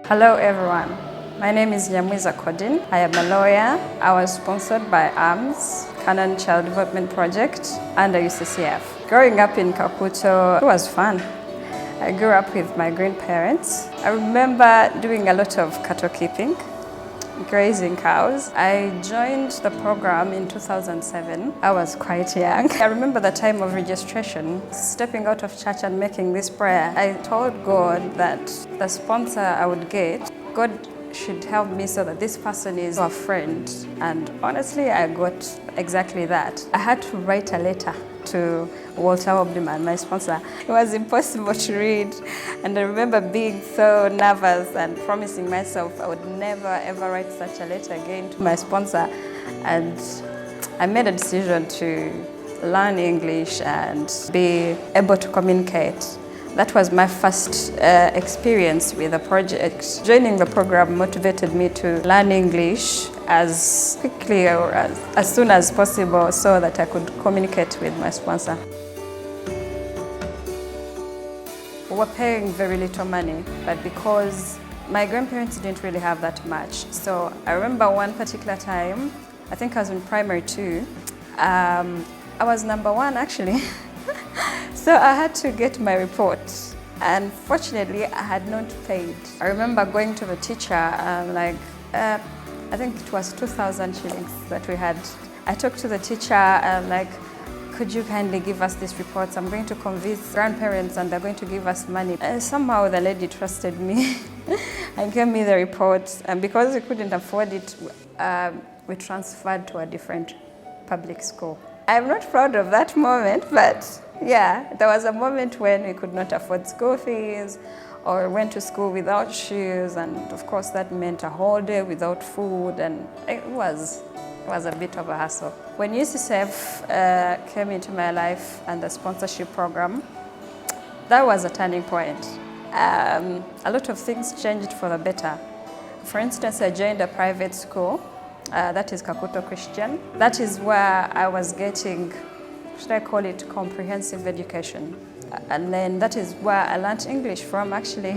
Hello everyone, my name is Nyamwiza Cordine. I am a lawyer. I was sponsored by ARMS, Canaan Child Development Project under UCCF. Growing up in Kakuto, it was fun. I grew up with my grandparents. I remember doing a lot of cattle keeping, grazing cows. I joined the program in 2007. I was quite young. I remember the time of registration, stepping out of church and making this prayer. I told God that the sponsor I would get, God should help me so that this person is a friend. And honestly, I got exactly that. I had to write a letter to Walter Obdiman, my sponsor. It was impossible to read, and I remember being so nervous and promising myself I would never ever write such a letter again to my sponsor. And I made a decision to learn English and be able to communicate. That was my first experience with the project. Joining the program motivated me to learn English as quickly or as soon as possible so that I could communicate with my sponsor. We were paying very little money, but because my grandparents didn't really have that much. So I remember one particular time, I think I was in primary 2, I was number 1 actually. So I had to get my report, and fortunately I had not paid. I remember going to the teacher, I think it was 2,000 shillings that we had. I talked to the teacher, could you kindly give us these reports? I'm going to convince grandparents and they're going to give us money. And somehow the lady trusted me and gave me the report. And because we couldn't afford it, we transferred to a different public school. I'm not proud of that moment, but yeah, there was a moment when we could not afford school fees or went to school without shoes, and of course that meant a whole day without food, and it was a bit of a hassle. When UCCF came into my life and the sponsorship program, that was a turning point. A lot of things changed for the better. For instance, I joined a private school, that is Kakuto Christian. That is where I was getting, should I call it, comprehensive education. And then that is where I learned English from actually.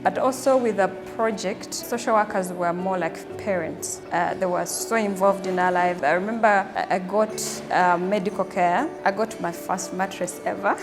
But also with the project, social workers were more like parents. They were so involved in our life. I remember I got medical care. I got my first mattress ever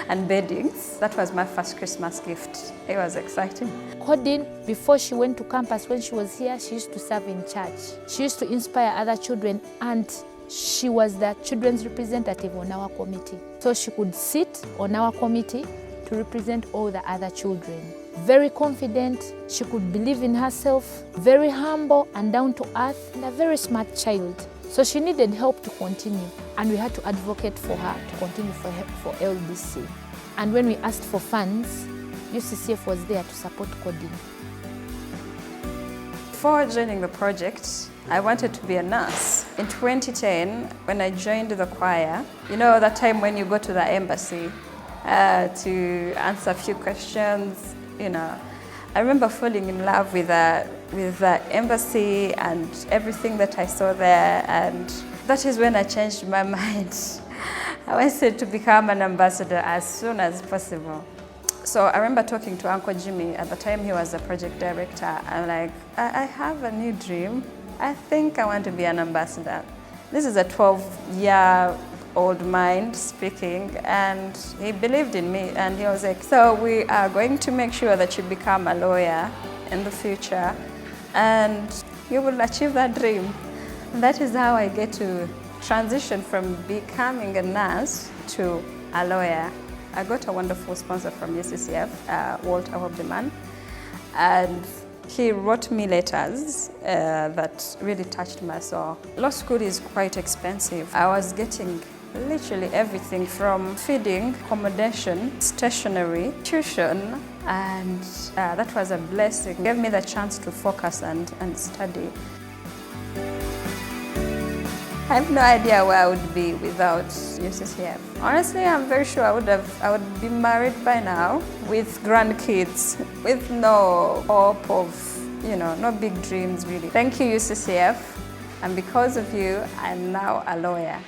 and beddings. That was my first Christmas gift. It was exciting. Cordine, before she went to campus, when she was here, she used to serve in church. She used to inspire other children, and she was the children's representative on our committee. So she could sit on our committee to represent all the other children. Very confident, she could believe in herself, very humble and down to earth, and a very smart child. So she needed help to continue, and we had to advocate for her to continue for LDC. And when we asked for funds, UCCF was there to support Cordine. Before joining the project, I wanted to be a nurse. In 2010, when I joined the choir, you know that time when you go to the embassy to answer a few questions, I remember falling in love with the embassy and everything that I saw there, and that is when I changed my mind. I wanted to become an ambassador as soon as possible. So I remember talking to Uncle Jimmy. At the time he was the project director. I'm like, I have a new dream. I think I want to be an ambassador. This is a 12-year-old mind speaking, and he believed in me, and he was like, so we are going to make sure that you become a lawyer in the future, and you will achieve that dream. And that is how I get to transition from becoming a nurse to a lawyer. I got a wonderful sponsor from UCCF, Walter Obdiman, and he wrote me letters that really touched my soul. Law school is quite expensive. I was getting literally everything from feeding, accommodation, stationery, tuition, and that was a blessing. It gave me the chance to focus and study. I have no idea where I would be without UCCF. Honestly, I'm very sure I would be married by now with grandkids, with no hope of, no big dreams really. Thank you, UCCF, and because of you, I'm now a lawyer.